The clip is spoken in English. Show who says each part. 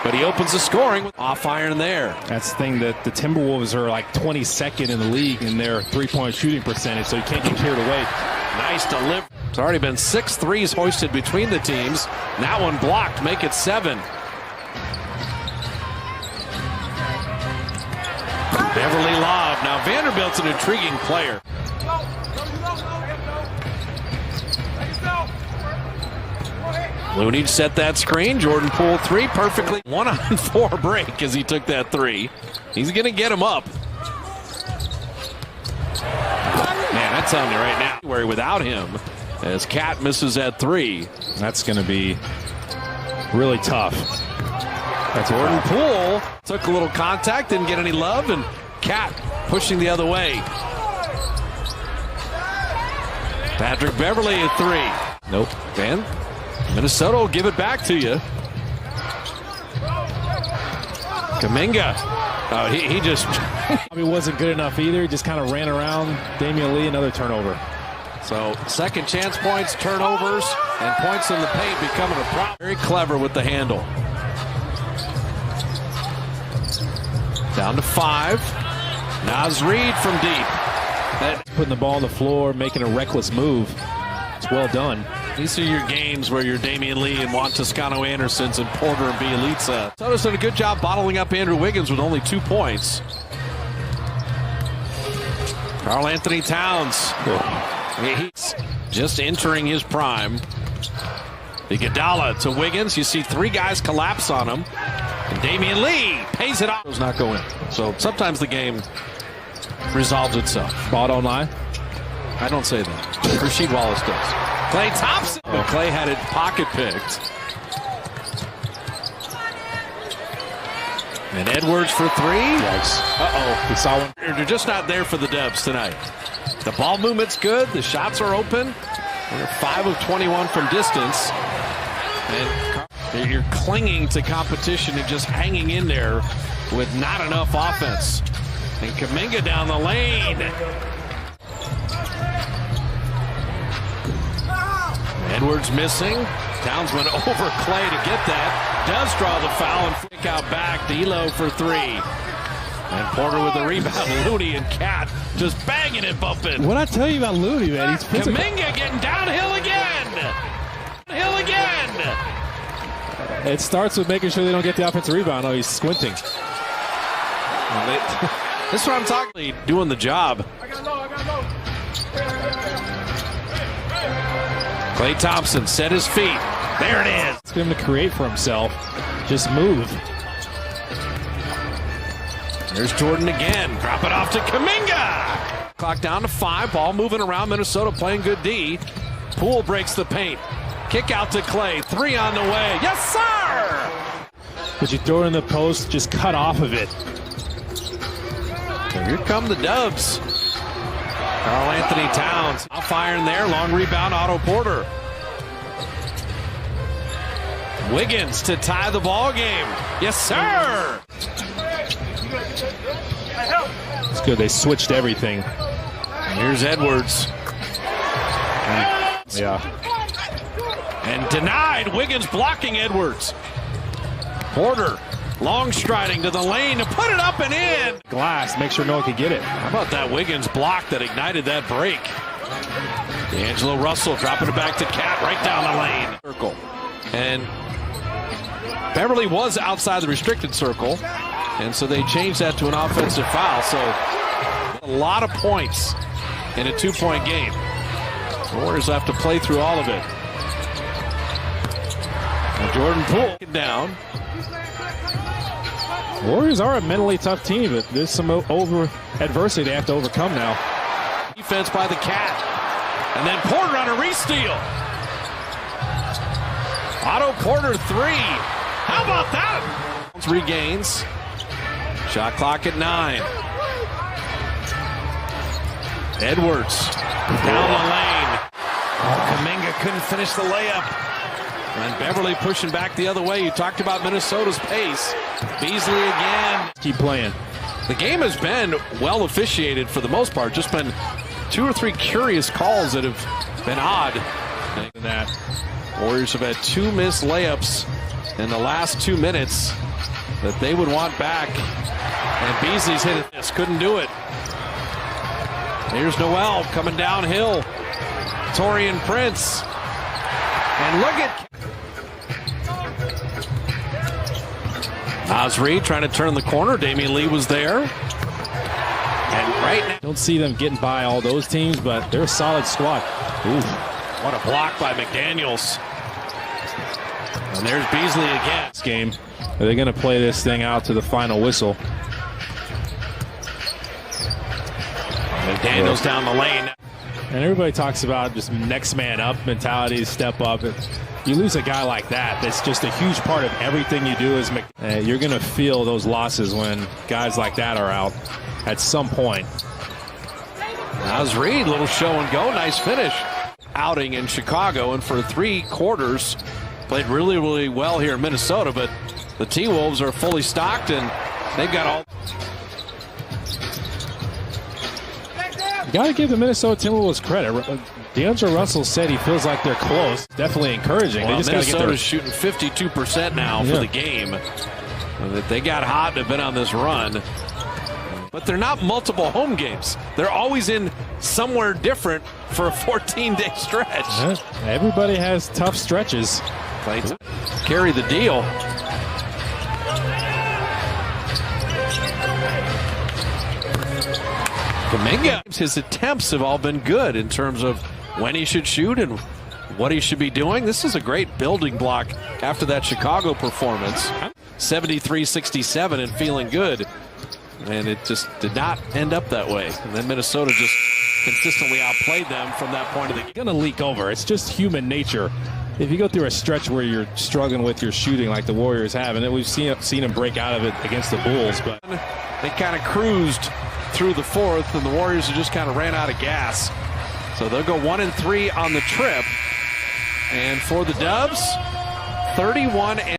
Speaker 1: but he opens the scoring with off iron there.
Speaker 2: That's the thing, that the Timberwolves are like 22nd in the league in their three-point shooting percentage, so you can't get carried away.
Speaker 1: Nice delivery. It's already been 6 threes hoisted between the teams. That one blocked, make it 7. Beverly Love. Now Vanderbilt's an intriguing player. Looney set that screen. Jordan Poole 3 perfectly. 1-on-4 break as he took that 3. He's going to get him up. Man, I'm telling you right now, where without him, as Cat misses that 3.
Speaker 2: That's going to be really tough.
Speaker 1: That's Jordan Poole took a little contact, didn't get any love, and Cat pushing the other way. Patrick Beverly at 3. Nope. Van. Minnesota will give it back to you. Kuminga. Oh, he just...
Speaker 2: Probably wasn't good enough either. He just kind of ran around Damian Lee, another turnover.
Speaker 1: So second chance points, turnovers, and points in the paint becoming a problem. Very clever with the handle. Down to 5. Naz Reid from deep.
Speaker 2: Putting the ball on the floor, making a reckless move. It's well done.
Speaker 1: These are your games where you're Damian Lee and Juan Toscano-Andersons and Porter and Bielitsa. Soto's done a good job bottling up Andrew Wiggins with only 2 points. Karl Anthony Towns. He's just entering his prime. Iguodala to Wiggins. You see 3 guys collapse on him. And Damian Lee pays it off. Does not go in. So sometimes the game resolves itself.
Speaker 2: Ball don't lie.
Speaker 1: I don't say that. Rasheed Wallace does. Klay Thompson. Oh, Klay had it pocket picked. And Edwards for 3.
Speaker 2: Yikes.
Speaker 1: Uh-oh.
Speaker 2: He saw one.
Speaker 1: They're just not there for the Dubs tonight. The ball movement's good. The shots are open. They're 5 of 21 from distance. And you're clinging to competition and just hanging in there with not enough offense. And Kuminga down the lane. Edwards missing. Towns went over Klay to get that. Does draw the foul and flick out back. D'Lo for 3. And Porter with the rebound. Looney and Cat just banging it, bumping.
Speaker 2: What I tell you about Looney, man? He's physical.
Speaker 1: Kuminga getting downhill again. Downhill again.
Speaker 2: It starts with making sure they don't get the offensive rebound. Oh, he's squinting.
Speaker 1: This is what I'm talking about. Doing the job. Klay Thompson set his feet. There it is.
Speaker 2: It's for him to create for himself. Just move.
Speaker 1: There's Jordan again. Drop it off to Kuminga. Clock down to 5. Ball moving around. Minnesota playing good D. Poole breaks the paint. Kick out to Klay. 3 on the way. Yes, sir!
Speaker 2: But you throw it in the post, just cut off of it.
Speaker 1: And here come the Dubs. Karl Anthony Towns. Off iron there. Long rebound. Otto Porter. Wiggins to tie the ball game. Yes, sir!
Speaker 2: It's good. They switched everything.
Speaker 1: And here's Edwards. And denied. Wiggins blocking Edwards. Porter. Long striding to the lane to put it up and in.
Speaker 2: Glass. Make sure no one can get it.
Speaker 1: How about that Wiggins block that ignited that break? D'Angelo Russell dropping it back to Cat right down the lane. Circle. And Beverly was outside the restricted circle. And so they changed that to an offensive foul. So a lot of points in a 2-point game. The Warriors have to play through all of it. And Jordan Poole down.
Speaker 2: Warriors are a mentally tough team, but there's some adversity they have to overcome now.
Speaker 1: Defense by the Cat. And then Porter on a re-steal. Otto Porter 3. How about that? Regains. Shot clock at 9. Edwards down the lane. Oh, Kuminga couldn't finish the layup. And Beverly pushing back the other way. You talked about Minnesota's pace. Beasley again.
Speaker 2: Keep playing.
Speaker 1: The game has been well officiated for the most part. Just been 2 or 3 curious calls that have been odd. That Warriors have had 2 missed layups in the last 2 minutes. that they would want back. And Beasley's hit this, couldn't do it. Here's Noel coming downhill. Torian Prince. And look at Nasri trying to turn the corner. Damian Lee was there. And right now,
Speaker 2: Don't see them getting by all those teams, but they're a solid squad. Ooh.
Speaker 1: what a block by McDaniels. And there's Beasley again.
Speaker 2: This game, are they going to play this thing out to the final whistle?
Speaker 1: McDaniels down the lane.
Speaker 2: And everybody talks about just next man up mentality, step up. You lose a guy like that, that's just a huge part of everything you do. You're going to feel those losses when guys like that are out at some point.
Speaker 1: Nasri, little show and go, nice finish. Outing in Chicago, and for 3 quarters, played really, really well here in Minnesota, but the T-Wolves are fully stocked, and they've got all.
Speaker 2: You got to give the Minnesota Timberwolves credit. D'Angelo Russell said he feels like they're close. Definitely encouraging.
Speaker 1: Well,
Speaker 2: they just got to get their
Speaker 1: shooting 52% now for the game. They got hot and have been on this run. But they're not multiple home games. They're always in somewhere different for a 14-day stretch.
Speaker 2: Yeah, everybody has tough stretches.
Speaker 1: Carry the deal. Kuminga, his attempts have all been good in terms of when he should shoot and what he should be doing. This is a great building block after that Chicago performance. 73-67 and feeling good. And it just did not end up that way. And then Minnesota just consistently outplayed them from that point of the game.
Speaker 2: Going to leak over. It's just human nature. If you go through a stretch where you're struggling with your shooting like the Warriors have, and then we've seen them break out of it against the Bulls. But
Speaker 1: they kind of cruised through the fourth, and the Warriors just kind of ran out of gas. So they'll go 1-3 on the trip. And for the Dubs, 31 and